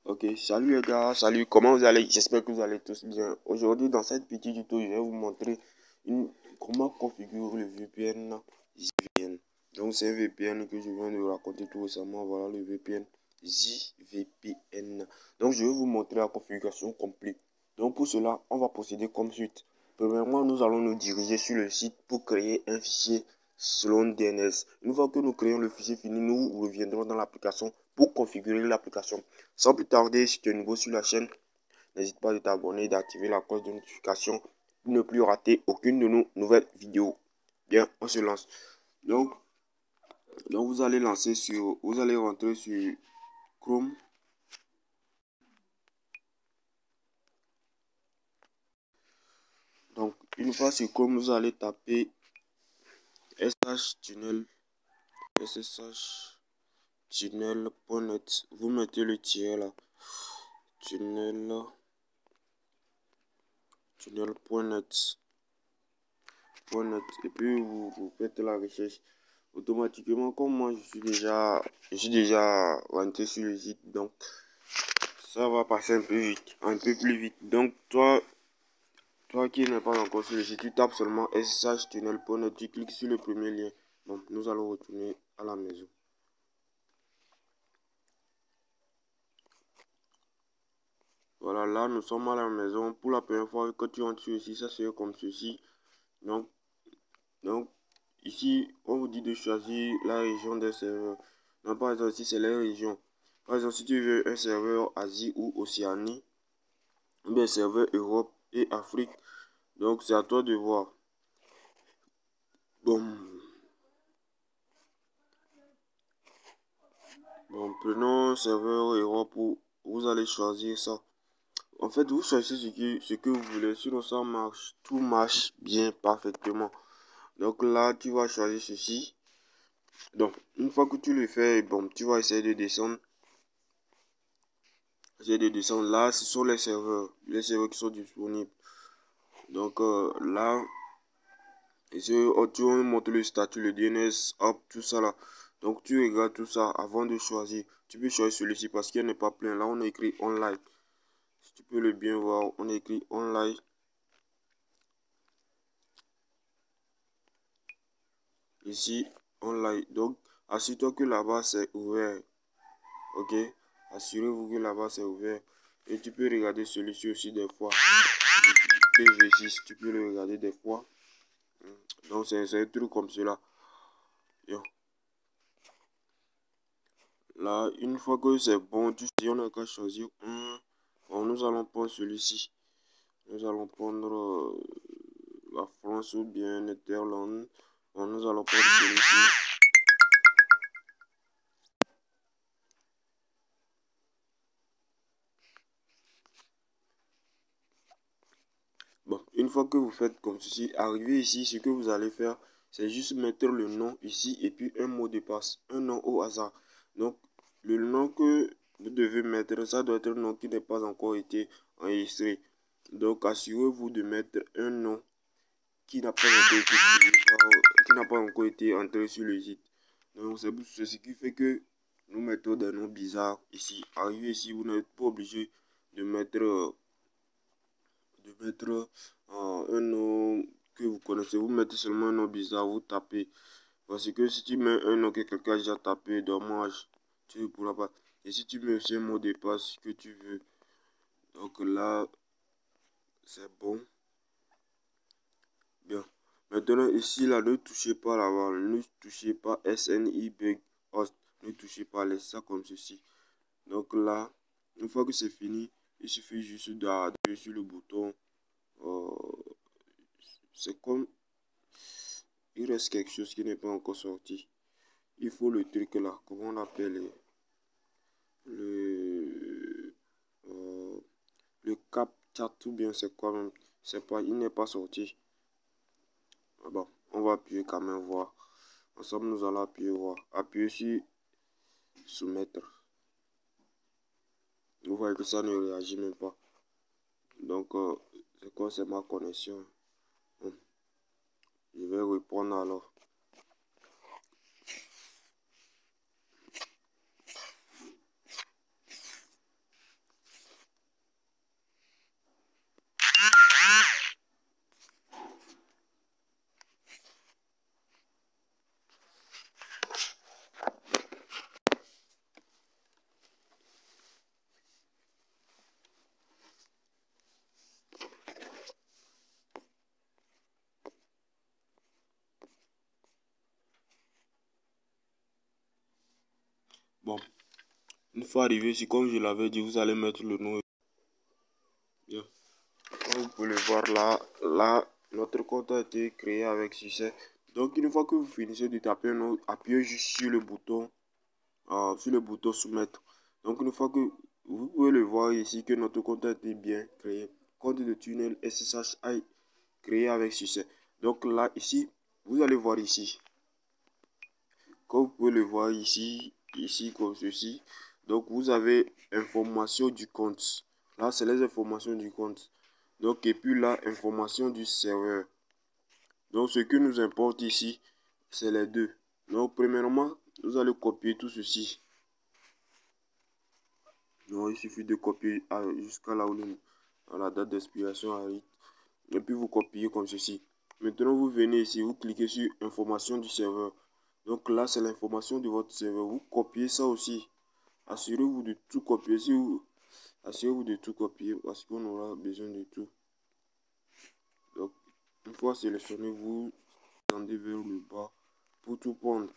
Ok, salut les gars, salut, comment vous allez? J'espère que vous allez tous bien. Aujourd'hui, dans cette petite tuto, je vais vous montrer comment configurer le VPN ZVPN. Donc, c'est un VPN que je viens de raconter tout récemment. Voilà le VPN ZVPN. Donc, je vais vous montrer la configuration complète. Donc, pour cela, on va procéder comme suite. Premièrement, nous allons nous diriger sur le site pour créer un fichier selon DNS. Une fois que nous créons le fichier fini, nous reviendrons dans l'application pour configurer l'application. Sans plus tarder, si tu es nouveau sur la chaîne, n'hésite pas à t'abonner et d'activer la cloche de notification pour ne plus rater aucune de nos nouvelles vidéos. Bien, on se lance. Donc vous allez rentrer sur Chrome. Donc, une fois sur Chrome, vous allez taper sshtunnel.net. Vous mettez le tiret là. tunnel.net. Et puis vous faites la recherche automatiquement. Comme moi je suis déjà rentré sur le site, donc ça va passer un peu plus vite. Donc toi qui n'es pas encore sur le site, tu tapes seulement sshtunnel.net, tu cliques sur le premier lien. Bon, nous allons retourner à la maison. Voilà, là nous sommes à la maison. Pour la première fois que tu entres sur le site, ça serait comme ceci. Donc ici, on vous dit de choisir la région des serveurs. Donc, par exemple, ici, c'est les régions. Par exemple, si tu veux un serveur Asie ou Océanie, ou bien serveur Europe et Afrique, donc c'est à toi de voir. Bon, prenons serveur Europe où vous allez choisir ça. En fait, vous choisissez ce que vous voulez, sinon ça marche, tout marche bien, parfaitement. Donc là, tu vas choisir ceci. Donc, une fois que tu le fais, bon, tu vas essayer de descendre. Là, ce sont les serveurs qui sont disponibles. Donc là, ici, tu vas monter le statut, le DNS, hop, tout ça là. Donc tu regardes tout ça avant de choisir. Tu peux choisir celui-ci parce qu'il n'est pas plein. Là, on a écrit online. Si tu peux le bien voir, on a écrit online. Ici, online. Donc, assure-toi que là-bas c'est ouvert. Ok, assurez-vous que là-bas c'est ouvert. Et tu peux regarder celui-ci aussi des fois. PV6, tu peux le regarder des fois. Donc c'est un truc comme cela. Yo. Là, une fois que c'est bon, on n'a qu'à choisir un. Bon, nous allons prendre celui-ci. Nous allons prendre la France ou bien Netherlands. Bon, nous allons prendre celui-ci. Bon, une fois que vous faites comme ceci, arrivé ici, ce que vous allez faire, c'est juste mettre le nom ici et puis un mot de passe, un nom au hasard. Donc, le nom que vous devez mettre, ça doit être un nom qui n'est pas encore été enregistré. Donc, assurez-vous de mettre un nom qui n'a pas encore été entré sur le site. Donc, c'est ce qui fait que nous mettons des noms bizarres ici. Arrivé ici, vous n'êtes pas obligé de mettre un nom que vous connaissez. Vous mettez seulement un nom bizarre, vous tapez. Parce que si tu mets un nom que quelqu'un a déjà tapé, dommage, tu ne pourras pas. Et si tu mets aussi un mot de passe que tu veux, donc là, c'est bon. Bien. Maintenant, ici, là, ne touchez pas là-bas. Ne touchez pas SNI Big Host. Ne touchez pas, laissez ça comme ceci. Donc là, une fois que c'est fini, il suffit juste d'appuyer sur le bouton. C'est comme il reste quelque chose qui n'est pas encore sorti. Il faut le truc là, comment on appelle le le cap chat ou bien c'est quoi même, c'est pas, il n'est pas sorti. Ah bon, on va appuyer quand même voir. Ensemble nous allons appuyer voir. Appuyer sur soumettre. Vous voyez que ça ne réagit même pas. Donc c'est quoi, c'est ma connexion. Je vais répondre alors. Bon, une fois arrivé ici, comme je l'avais dit, vous allez mettre le nom. Bien. Comme vous pouvez le voir là, notre compte a été créé avec succès. Donc, une fois que vous finissez de taper, appuyez juste sur le bouton soumettre. Donc, une fois que vous pouvez le voir ici que notre compte a été bien créé, compte de tunnel SSH a été créé avec succès. Donc là, ici, vous allez voir ici, comme vous pouvez le voir ici comme ceci. Donc, vous avez information du compte. Là, c'est les informations du compte. Donc, et puis là, information du serveur. Donc, ce que nous importe ici, c'est les deux. Donc, premièrement, vous allez copier tout ceci. Donc, il suffit de copier jusqu'à là où la date d'expiration arrive. Et puis, vous copiez comme ceci. Maintenant, vous venez ici, vous cliquez sur information du serveur. Donc là, c'est l'information de votre serveur. Vous copiez ça aussi. Assurez-vous de tout copier. Assurez-vous de tout copier parce qu'on aura besoin de tout. Donc, une fois sélectionné, vous tendez vers le bas pour tout prendre.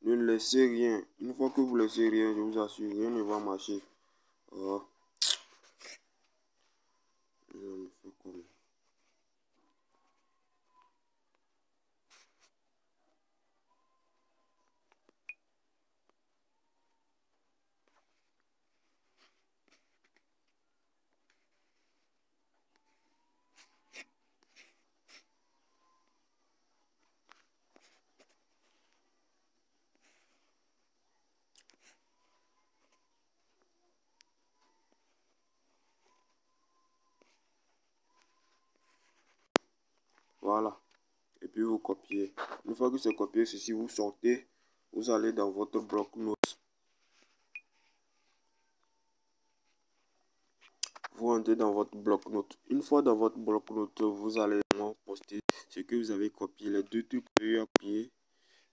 Ne laissez rien. Une fois que vous laissez rien, je vous assure, rien ne va marcher. Voilà. Et puis vous copiez. Une fois que c'est copié, ceci, vous sortez. Vous allez dans votre bloc-notes. Vous entrez dans votre bloc-notes. Une fois dans votre bloc-notes, vous allez poster ce que vous avez copié. Les deux trucs que vous avez copiés.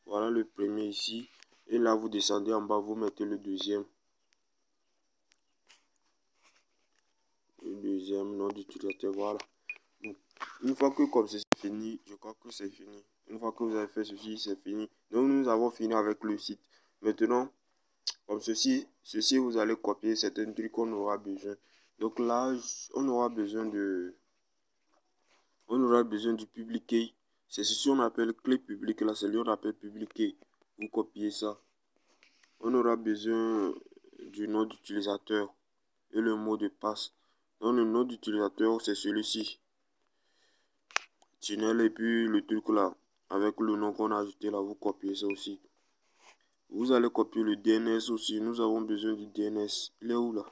Voilà le premier ici. Et là, vous descendez en bas, vous mettez le deuxième. Le deuxième nom d'utilisateur, voilà. Donc, une fois que comme c'est fini, je crois que c'est fini. Une fois que vous avez fait ceci, c'est fini. Donc, nous avons fini avec le site. Maintenant, comme ceci, vous allez copier certains trucs qu'on aura besoin. Donc là, on aura besoin du public key. C'est ceci on appelle clé publique. Là, c'est lui on appelle public key. Vous copiez ça. On aura besoin du nom d'utilisateur et le mot de passe. Donc le nom d'utilisateur, c'est celui-ci. Tunnel et puis le truc là. Avec le nom qu'on a ajouté là, vous copiez ça aussi. Vous allez copier le DNS aussi. Nous avons besoin du DNS. Il est où là?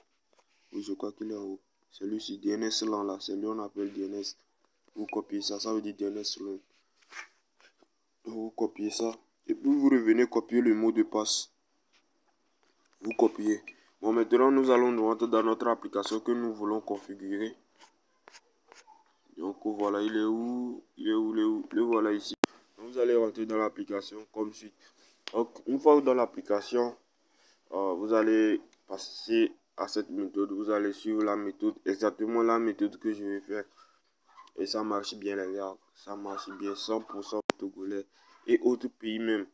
Oui, je crois qu'il est en haut. Celui-ci, DNS là, c'est lui on appelle DNS. Vous copiez ça, ça veut dire DNS long. Vous copiez ça. Et puis vous revenez copier le mot de passe. Vous copiez. Bon, maintenant nous allons nous rentrer dans notre application que nous voulons configurer. Donc voilà, il est où? Le voilà ici. Donc, vous allez rentrer dans l'application comme suite. Donc une fois dans l'application, vous allez passer à cette méthode. Vous allez suivre la méthode, exactement la méthode que je vais faire. Et ça marche bien les gars. Ça marche bien. 100% togolais et autres pays même.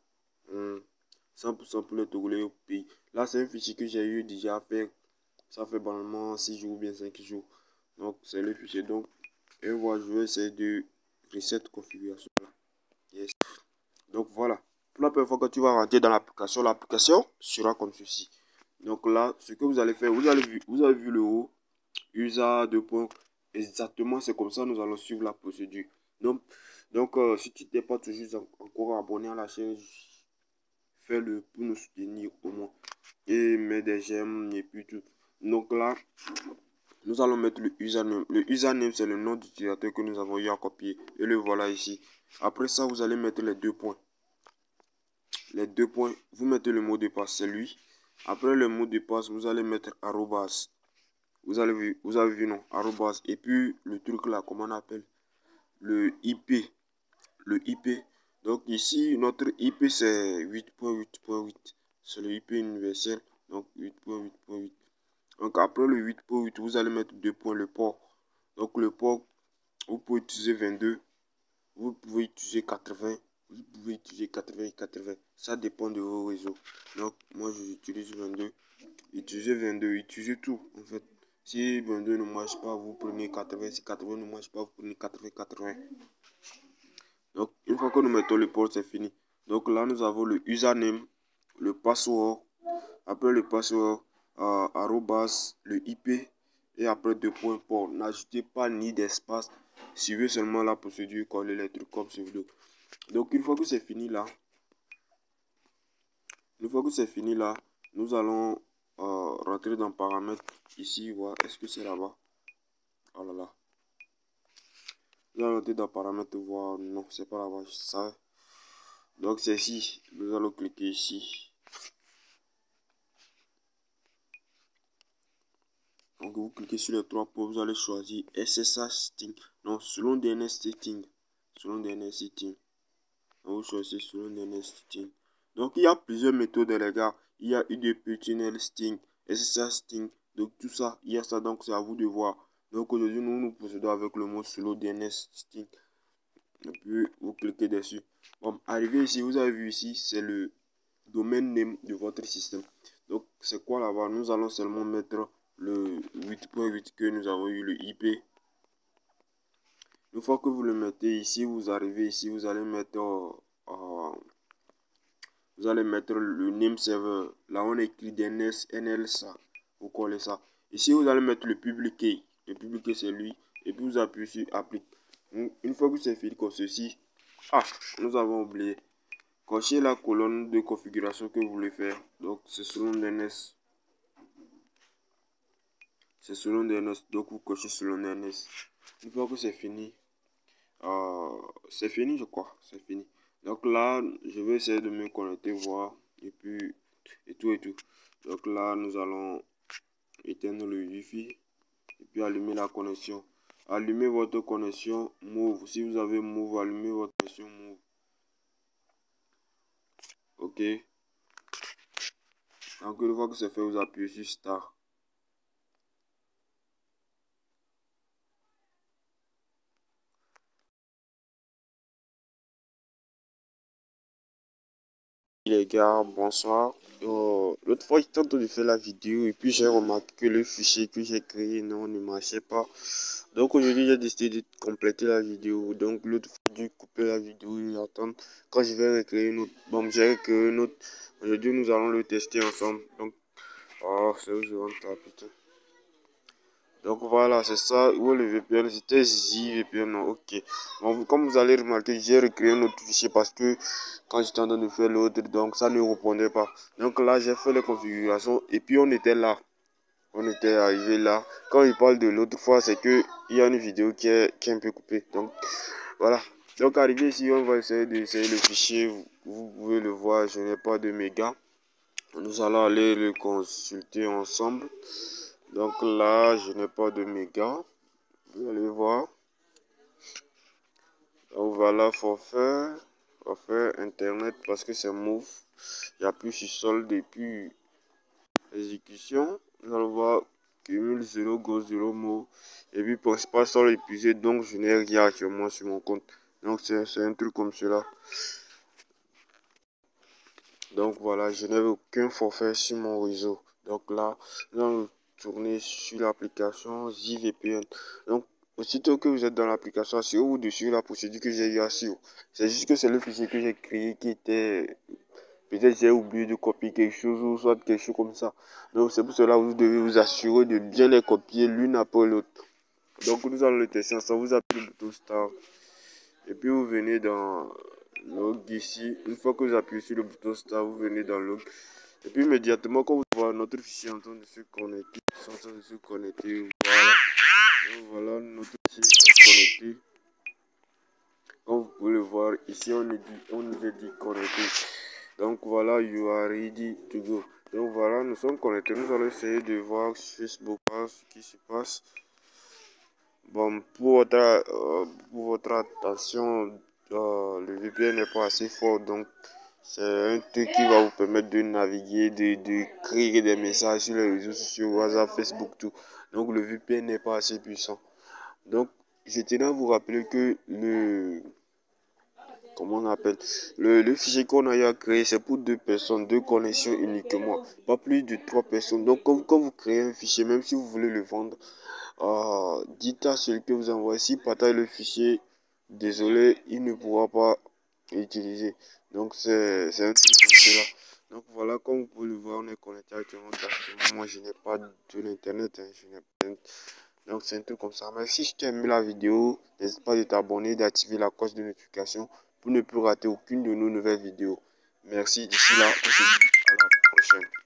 100% pour les togolais et autres pays. Là c'est un fichier que j'ai eu déjà à faire. Ça fait banalement 6 jours ou bien 5 jours. Donc c'est le fichier. Donc et voilà, je vais essayer de reset configuration là. Yes. Donc voilà. Pour la première fois que tu vas rentrer dans l'application sera comme ceci. Donc là, ce que vous allez faire, vous avez vu le haut, user de point. Exactement, c'est comme ça nous allons suivre la procédure. Donc si tu n'es pas toujours encore abonné à la chaîne, fais-le pour nous soutenir au moins. Et mets des j'aime et puis tout. Donc là, nous allons mettre le username. Le username, c'est le nom d'utilisateur que nous avons eu à copier. Et le voilà ici. Après ça, vous allez mettre les deux points. Les deux points, vous mettez le mot de passe, c'est lui. Après le mot de passe, vous allez mettre arrobas. Vous avez vu non, arrobas. Et puis le truc là, comment on appelle? Le IP. Le IP. Donc ici, notre IP c'est 8.8.8. C'est le IP universel. Donc 8.8.8. Donc après le 8.8, vous allez mettre deux points le port. Donc le port, vous pouvez utiliser 22. Vous pouvez utiliser 80. vous pouvez utiliser 80 et 80. Ça dépend de vos réseaux. Donc, moi, j'utilise 22. Utilisez 22, utilisez tout, en fait. Si 22 ne marche pas, vous prenez 80. Si 80 ne marche pas, vous prenez 80, 80. Donc, une fois que nous mettons le port, c'est fini. Donc là, nous avons le username, le password. Après le password, arrobas, le IP. Et après 2 points port. N'ajoutez pas ni d'espace. Suivez seulement la procédure, coller les trucs comme ce vidéo. Donc, une fois que c'est fini là, nous allons rentrer dans paramètres. Ici, voir, est-ce que c'est là-bas? Oh là là. Nous allons rentrer dans paramètres, voir, non, c'est pas là-bas, ça. Donc, c'est ici. Nous allons cliquer ici. Donc, vous cliquez sur les 3 points, vous allez choisir SSH Sting. Non, selon DNS Setting. Selon DNS Setting. Donc, vous choisissez selon DNS Setting. Donc, il y a plusieurs méthodes, les gars. Il y a UDP, Tunnel Sting, SSH Sting. Donc, tout ça, il y a ça. Donc, c'est à vous de voir. Donc, aujourd'hui, nous procédons avec le mot solo DNS Sting. Et puis, vous cliquez dessus. Bon, arrivé ici, vous avez vu ici, c'est le domaine name de votre système. Donc, c'est quoi là-bas? Nous allons seulement mettre le 8.8 que nous avons eu, le IP. Une fois que vous le mettez ici, vous arrivez ici, vous allez mettre le name server. Là, on écrit DNS NL ça. Vous collez ça. Ici, vous allez mettre le public key. Le public key, c'est lui. Et puis, vous appuyez sur applique. Une fois que c'est fini comme ceci, nous avons oublié. Cochez la colonne de configuration que vous voulez faire. Donc, c'est selon DNS. C'est selon DNS. Donc, vous cochez selon DNS. Une fois que c'est fini, je crois. C'est fini. Donc là, je vais essayer de me connecter, voir. Et puis, et tout. Donc là, nous allons éteindre le Wi-Fi. Et puis, allumer la connexion. Allumez votre connexion Move. Si vous avez Move, allumez votre connexion Move. Ok. Donc, une fois que c'est fait, vous appuyez sur Start. Les gars, bonsoir. L'autre fois, j'étais en train de faire la vidéo et puis j'ai remarqué que le fichier que j'ai créé ne marchait pas. Donc aujourd'hui, j'ai décidé de compléter la vidéo. Donc l'autre fois, j'ai dû couper la vidéo et attendre quand je vais recréer une autre. Bon, j'ai recréé une autre. Aujourd'hui, nous allons le tester ensemble. Donc, c'est où je rentre, putain. Donc voilà, c'est ça. Où est le VPN? C'était JVPN, non, ok. Bon, comme vous allez remarquer, j'ai recréé un autre fichier parce que quand j'étais en train de faire l'autre, donc ça ne répondait pas. Donc là, j'ai fait les configurations et puis on était là. On était arrivé là. Quand il parle de l'autre fois, c'est que il y a une vidéo qui est un peu coupée. Donc voilà. Donc arrivé ici, on va essayer d'essayer le fichier. Vous pouvez le voir, je n'ai pas de méga. Nous allons aller le consulter ensemble. Donc là, je n'ai pas de méga. Vous allez voir. Donc voilà, forfait internet parce que c'est move. J'appuie sur solde et puis exécution. Nous allons voir cumul 0 go 0 mot. Et puis principal solde épuisé, donc je n'ai rien actuellement sur mon compte. Donc c'est un truc comme cela. Donc voilà, je n'avais aucun forfait sur mon réseau. Donc là, nous allons tourner sur l'application JVPN. Donc aussitôt que vous êtes dans l'application, assurez-vous de suivre la procédure que j'ai eu à suivre. C'est juste que c'est le fichier que j'ai créé qui était... Peut-être j'ai oublié de copier quelque chose ou soit quelque chose comme ça. Donc c'est pour cela que vous devez vous assurer de bien les copier l'une après l'autre. Donc nous allons le tester ensemble. Vous appuyez le bouton Start. Et puis vous venez dans Log ici. Une fois que vous appuyez sur le bouton Start, vous venez dans Log. Et puis immédiatement, quand vous voyez notre fichier en train de se connecter, voilà. Donc, voilà, notre fichier est connecté. Comme vous pouvez le voir, ici on nous a dit connecté. Donc voilà, you are ready to go. Donc voilà, nous sommes connectés. Nous allons essayer de voir sur Facebook ce qui se passe. Bon, pour votre attention, le VPN n'est pas assez fort, donc c'est un truc qui va vous permettre de naviguer, de créer des messages sur les réseaux sociaux, WhatsApp, Facebook, tout. Donc le VPN n'est pas assez puissant. Donc je tenais à vous rappeler que comment on appelle, le fichier qu'on a eu à créer, c'est pour 2 personnes, 2 connexions uniquement, pas plus de 3 personnes. Donc quand vous créez un fichier, même si vous voulez le vendre, dites à celui que vous envoyez, s'il partage le fichier, désolé, il ne pourra pas utiliser. Donc c'est un truc comme cela. Donc voilà, comme vous pouvez le voir, on est connecté actuellement. Moi je n'ai pas de l'internet, hein, je n'ai pas. Donc c'est un truc comme ça. Mais si tu as aimé la vidéo, n'hésite pas de t'abonner, d'activer la cloche de notification pour ne plus rater aucune de nos nouvelles vidéos. Merci, d'ici là, on se dit à la prochaine.